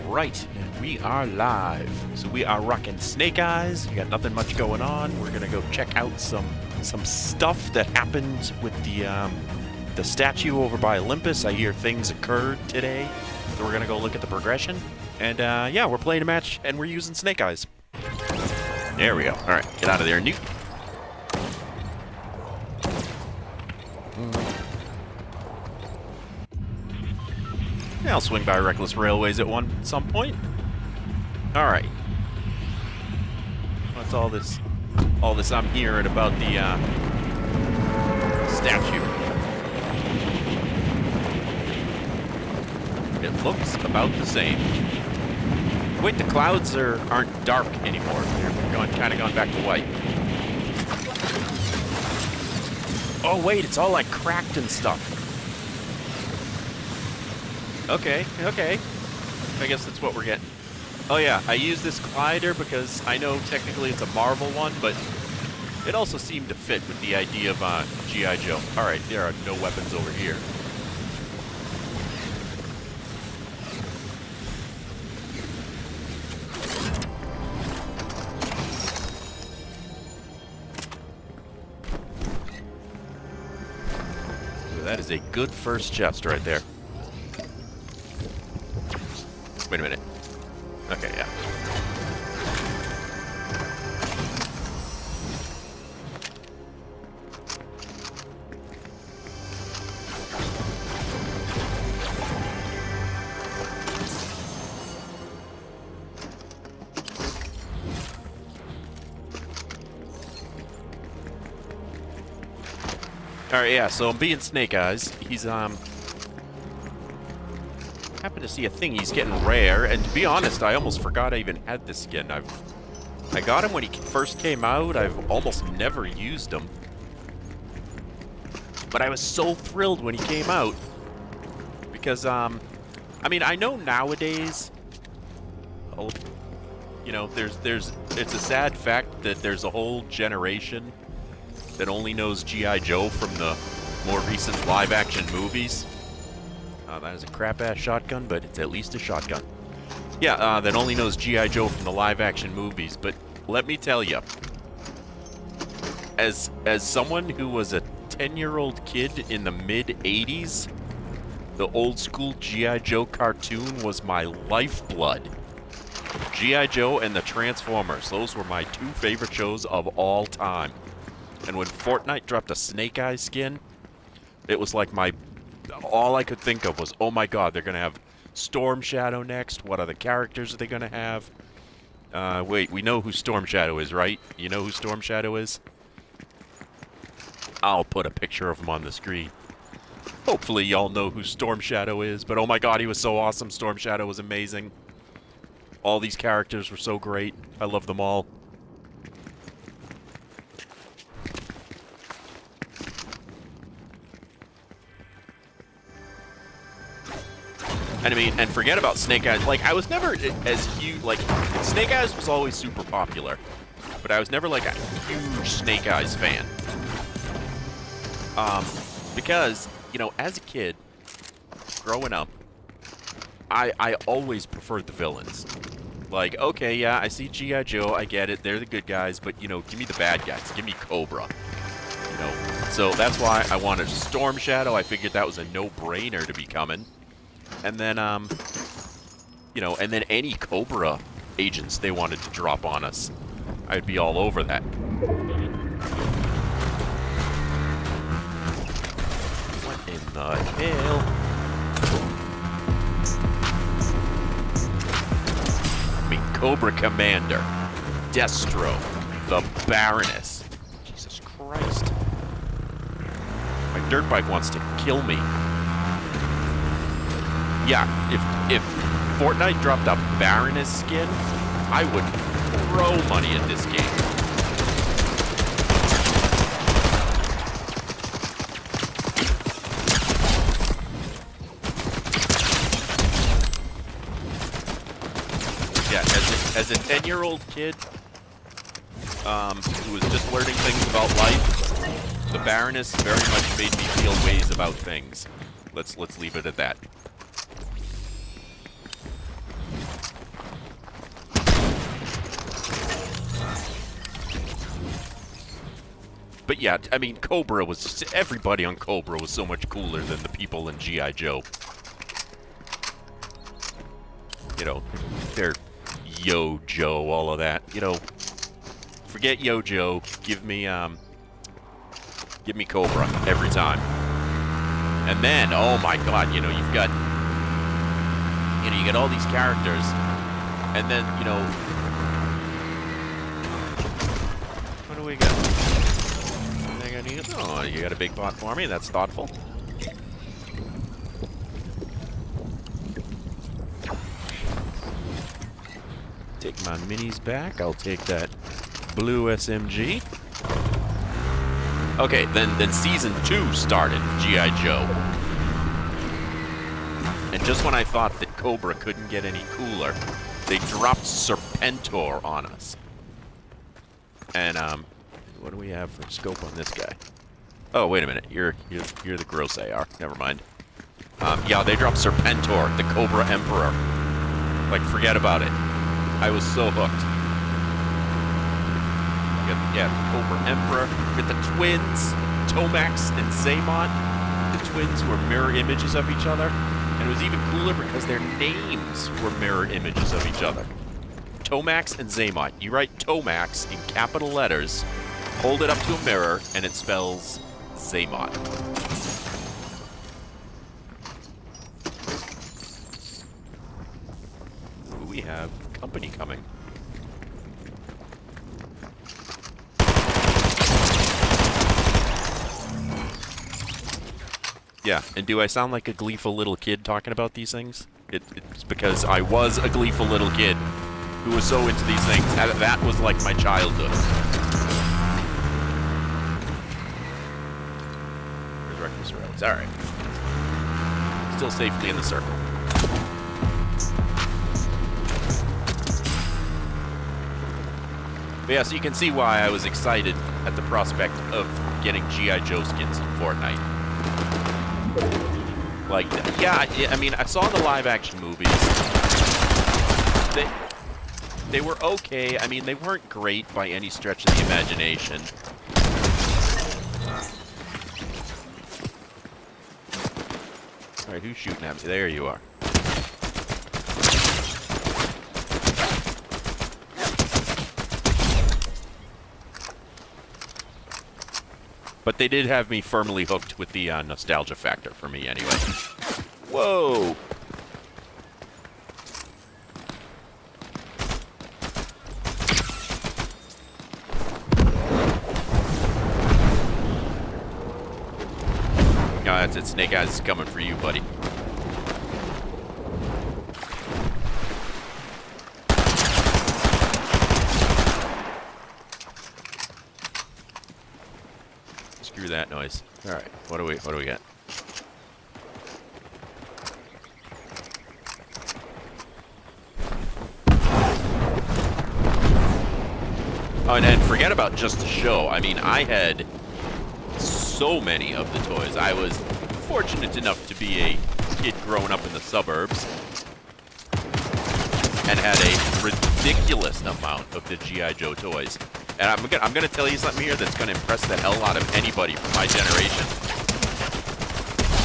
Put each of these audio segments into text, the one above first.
Right, and we are live. So we are rocking Snake Eyes. We got nothing much going on. We're gonna go check out some stuff that happened with the statue over by Olympus. I hear things occurred today, so we're gonna go look at the progression. And yeah, we're playing a match, and we're using Snake Eyes. There we go. All right, get out of there, Newt. Yeah, I'll swing by Reckless Railways at some point. All right. What's all this I'm hearing about the statue? It looks about the same. Wait, the clouds aren't dark anymore. They're kind of gone back to white. Oh wait, it's all like cracked and stuff. Okay. I guess that's what we're getting. Oh yeah, I use this glider because I know technically it's a Marvel one, but it also seemed to fit with the idea of G.I. Joe. Alright, there are no weapons over here. So that is a good first chest right there. Wait a minute. Okay, yeah. Alright, yeah, so I'm being Snake Eyes. He's, happened to see a thing. He's getting rare, and to be honest, I almost forgot I even had this skin. I got him when he first came out. I've almost never used him, but I was so thrilled when he came out because I mean, I know nowadays, you know, it's a sad fact that there's a whole generation that only knows G.I. Joe from the more recent live-action movies. That is a crap-ass shotgun, but it's at least a shotgun. Yeah, that only knows G.I. Joe from the live-action movies, but let me tell you, as someone who was a 10-year-old kid in the mid-'80s, the old-school G.I. Joe cartoon was my lifeblood. G.I. Joe and the Transformers, those were my two favorite shows of all time. And when Fortnite dropped a Snake Eyes skin, it was like all I could think of was, oh my god, they're going to have Storm Shadow next. What other characters are they going to have? Wait, we know who Storm Shadow is, right? You know who Storm Shadow is? I'll put a picture of him on the screen. Hopefully y'all know who Storm Shadow is, but oh my god, he was so awesome. Storm Shadow was amazing. All these characters were so great. I love them all. And I mean, and forget about Snake Eyes. Like, I was never as huge. Like, Snake Eyes was always super popular, but I was never like a huge Snake Eyes fan. Because, you know, as a kid, growing up, I always preferred the villains. Like, okay, yeah, I see G.I. Joe, I get it, they're the good guys, but, you know, give me the bad guys. Give me Cobra. You know, so that's why I wanted Storm Shadow. I figured that was a no-brainer to be coming. And then, you know, and then any Cobra agents they wanted to drop on us, I'd be all over that. What in the hell? I mean, Cobra Commander, Destro, the Baroness. Jesus Christ. My dirt bike wants to kill me. Yeah, if Fortnite dropped a Baroness skin, I would throw money at this game. Yeah, as a 10-year-old kid who was just learning things about life, the Baroness very much made me feel ways about things. Let's leave it at that. But yeah, I mean, Cobra was... Everybody on Cobra was so much cooler than the people in G.I. Joe. You know, they're Yo Joe, all of that. You know, forget Yo Joe. Give me Cobra every time. And then, oh my God, you know, you get all these characters, and then, you know, what do we got? Oh, you got a big pot for me. That's thoughtful. Take my minis back. I'll take that blue SMG. Okay, then season 2 started, G.I. Joe. And just when I thought that Cobra couldn't get any cooler, they dropped Serpentor on us. And what do we have for scope on this guy? Oh, wait a minute. You're the gross AR. Never mind. Yeah, they dropped Serpentor, the Cobra Emperor. Like, forget about it. I was so hooked. Yeah, Cobra Emperor. With the twins, Tomax and Zaymot. The twins were mirror images of each other. And it was even cooler because their names were mirror images of each other. Tomax and Zaymot. You write Tomax in capital letters, hold it up to a mirror, and it spells Zaymot. We have company coming. Yeah, and do I sound like a gleeful little kid talking about these things? It's because I was a gleeful little kid who was so into these things. That was like my childhood. There's Reckless Railways. Alright. Still safely in the circle. But yeah, so you can see why I was excited at the prospect of getting G.I. Joe skins in Fortnite. Like, yeah, I mean, I saw the live-action movies. They were okay. I mean, they weren't great by any stretch of the imagination. All right, who's shooting at me? There you are. But they did have me firmly hooked with the nostalgia factor for me anyway. Whoa! No, that's it. Snake Eyes is coming for you, buddy. Screw that noise. All right, what do we got? Oh, and forget about just the show. I mean, I had so many of the toys. I was fortunate enough to be a kid growing up in the suburbs and had a ridiculous amount of the G.I. Joe toys. And I'm gonna tell you something here that's gonna impress the hell out of anybody from my generation.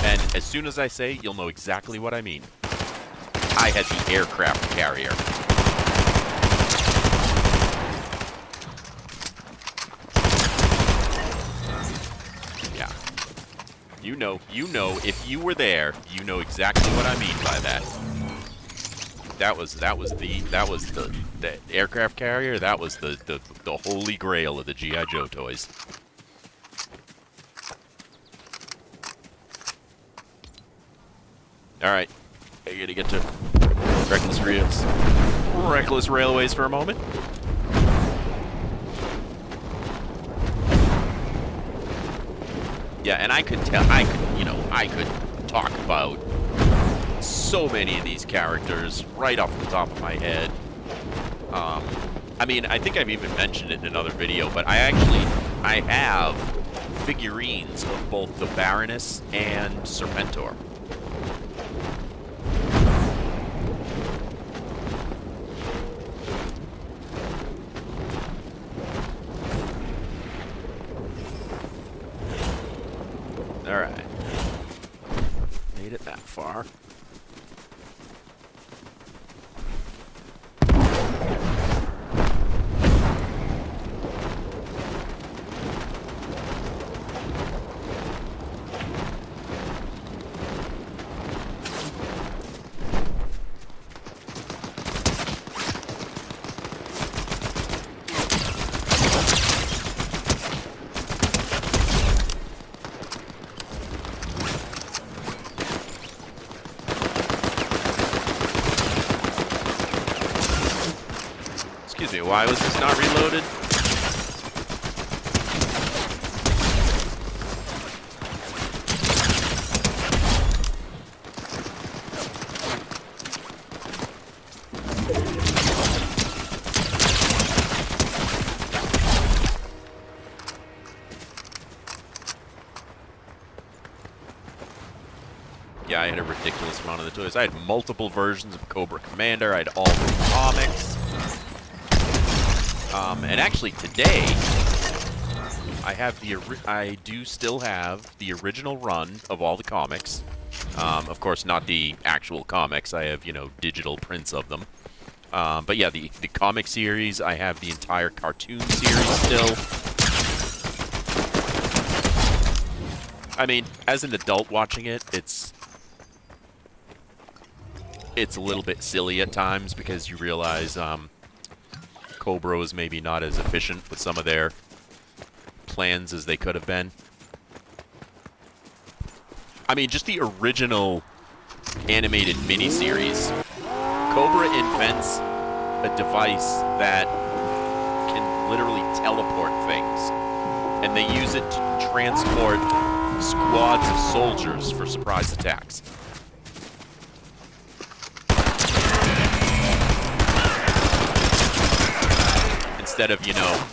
And as soon as I say, you'll know exactly what I mean. I had the aircraft carrier. Yeah. You know, if you were there, you know exactly what I mean by that. That was the aircraft carrier. That was the holy grail of the G.I. Joe toys. All right, I gotta get to Reckless Railways for a moment. Yeah, and I could talk about so many of these characters right off the top of my head. I mean, I think I've even mentioned it in another video, but I have figurines of both the Baroness and Serpentor. far. Excuse me, why was this not reloaded? Yeah, I had a ridiculous amount of the toys. I had multiple versions of Cobra Commander. I had all the comics. And actually today, I do still have the original run of all the comics. Of course, not the actual comics. I have, you know, digital prints of them. But yeah, the comic series, I have the entire cartoon series still. I mean, as an adult watching it, it's a little bit silly at times because you realize Cobra was maybe not as efficient with some of their plans as they could have been. I mean, just the original animated miniseries, Cobra invents a device that can literally teleport things, and they use it to transport squads of soldiers for surprise attacks. Instead of, you know,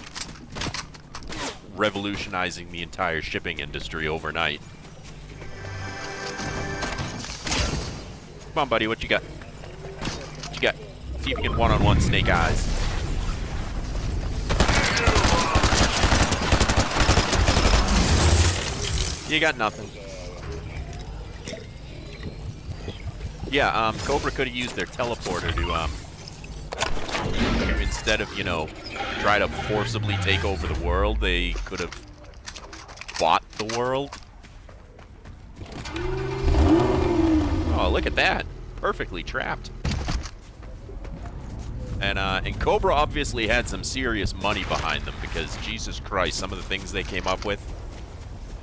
revolutionizing the entire shipping industry overnight. Come on, buddy, what you got? What you got? See if you can one-on-one Snake Eyes. You got nothing. Yeah, Cobra could have used their teleporter to, instead of, you know, try to forcibly take over the world, they could have bought the world. Oh, look at that. Perfectly trapped. And Cobra obviously had some serious money behind them because, Jesus Christ, some of the things they came up with.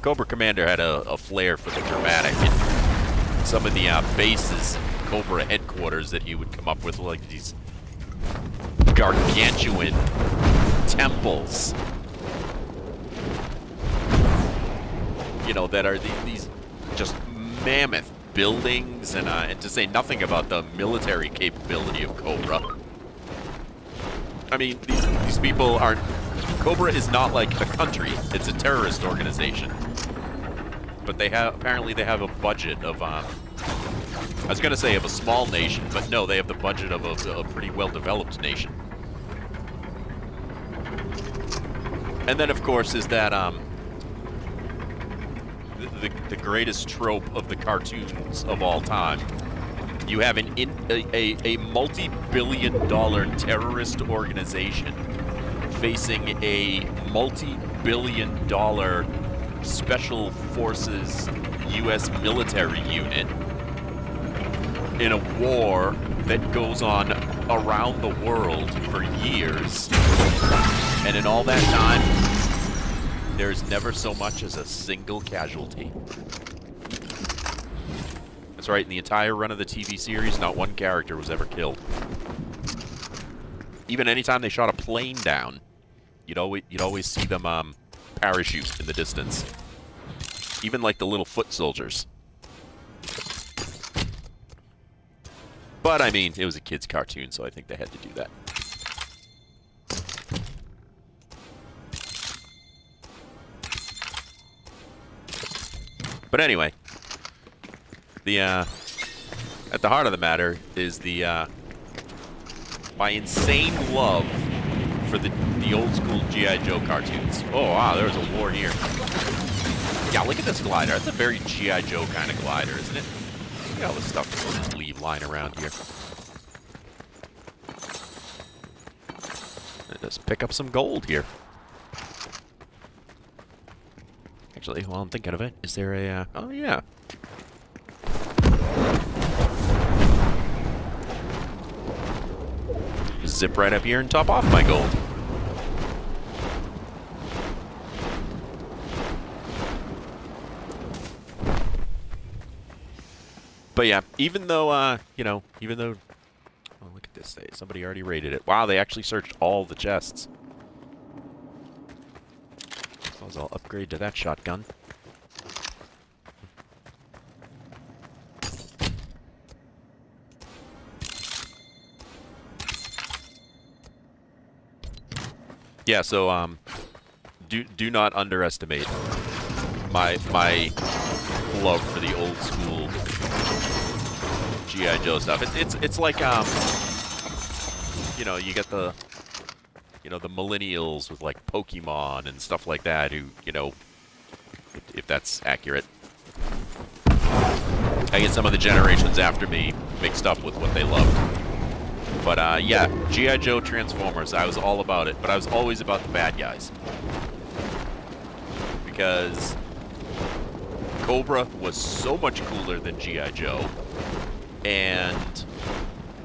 Cobra Commander had a flair for the dramatic. And some of the bases, Cobra headquarters that he would come up with, like these gargantuan temples, you know, that are these just mammoth buildings, and to say nothing about the military capability of Cobra. I mean, these people aren't. Cobra is not like a country; it's a terrorist organization. But apparently they have a budget of. I was gonna say of a small nation, but no, they have the budget of a pretty well-developed nation. And then, of course, is that the greatest trope of the cartoons of all time. You have a multi-billion-dollar terrorist organization facing a multi-billion-dollar special forces U.S. military unit in a war that goes on around the world for years. And in all that time, there's never so much as a single casualty. That's right, in the entire run of the TV series, not one character was ever killed. Even anytime they shot a plane down, you'd always see them parachute in the distance. Even like the little foot soldiers. But I mean, it was a kid's cartoon, so I think they had to do that. But anyway, at the heart of the matter is my insane love for the old school G.I. Joe cartoons. Oh wow, there was a war here. Yeah, look at this glider. That's a very G.I. Joe kind of glider, isn't it? Look at all the stuff that we'll just leave lying around here. Let's pick up some gold here. Actually, while I'm thinking of it, is there a... oh, yeah. Just zip right up here and top off my gold. But yeah, even though, you know, even though... oh, look at this. Somebody already raided it. Wow, they actually searched all the chests. I'll upgrade to that shotgun. Yeah, so do not underestimate my love for the old school G.I. Joe stuff. It's like you know, you get the the millennials with like Pokemon and stuff like that who, you know, if that's accurate. I get some of the generations after me mixed up with what they loved. But yeah, G.I. Joe Transformers, I was all about it, but I was always about the bad guys. Because Cobra was so much cooler than G.I. Joe, and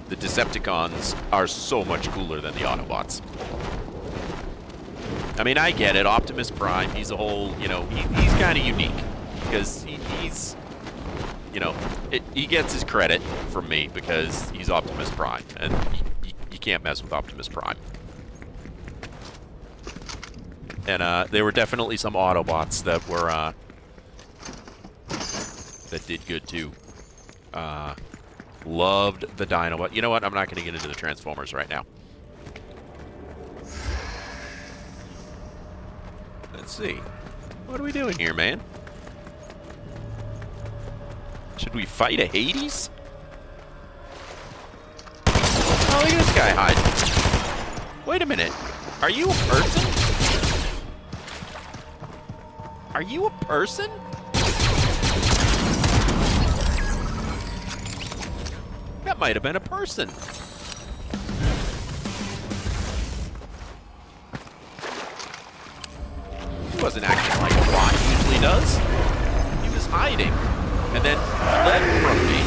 the Decepticons are so much cooler than the Autobots. I mean, I get it. Optimus Prime, he's a whole, you know, he's kind of unique. Because he's, you know, he gets his credit from me because he's Optimus Prime. And you can't mess with Optimus Prime. And there were definitely some Autobots that were, that did good too. Loved the Dinobot. You know what? I'm not going to get into the Transformers right now. Let's see. What are we doing here, man? Should we fight a Hades? Oh, look at this guy hiding. Wait a minute. Are you a person? Are you a person? That might have been a person. He wasn't acting like a bot usually does. He was hiding and then fled from me.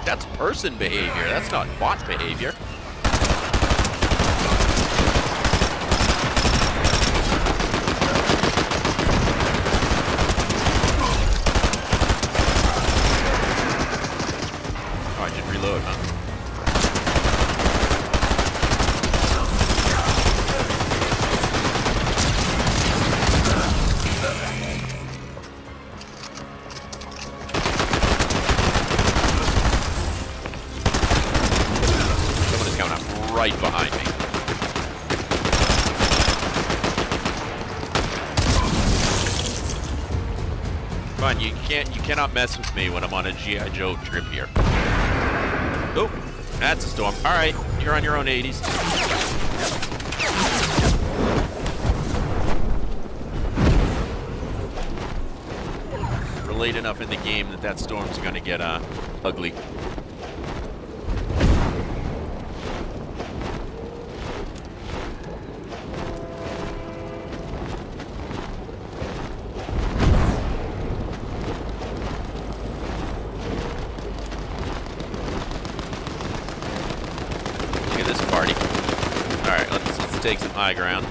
That's person behavior. That's not bot behavior. Oh, I did reload, huh? Right behind me. Come on, you cannot mess with me when I'm on a G.I. Joe trip here. Oh, that's a storm. All right, you're on your own 80s. We're late enough in the game that storm's gonna get ugly. Party. Alright, let's take some high ground.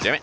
Damn it.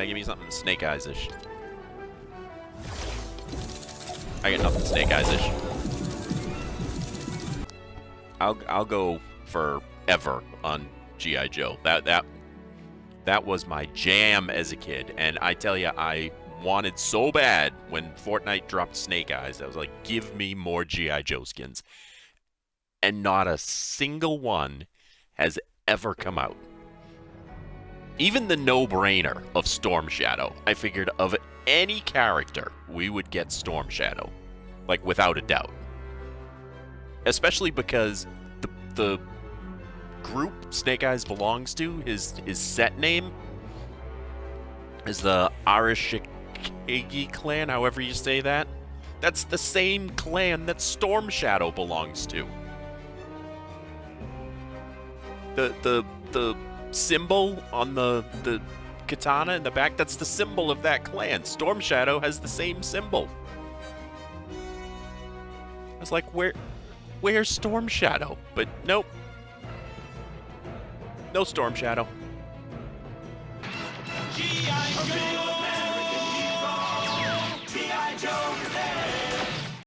give me something Snake Eyes-ish. I got nothing Snake Eyes-ish. I'll go forever on G.I. Joe. That was my jam as a kid, and I tell you, I wanted so bad when Fortnite dropped Snake Eyes. I was like, give me more G.I. Joe skins. And not a single one has ever come out. Even the no-brainer of Storm Shadow, I figured of any character, we would get Storm Shadow. Like, without a doubt. Especially because the group Snake Eyes belongs to, his set name, is the Arashikage clan, however you say that. That's the same clan that Storm Shadow belongs to. The symbol on the katana in the back, that's the symbol of that clan. Storm Shadow has the same symbol. I was like, where's Storm Shadow? But nope. No Storm Shadow.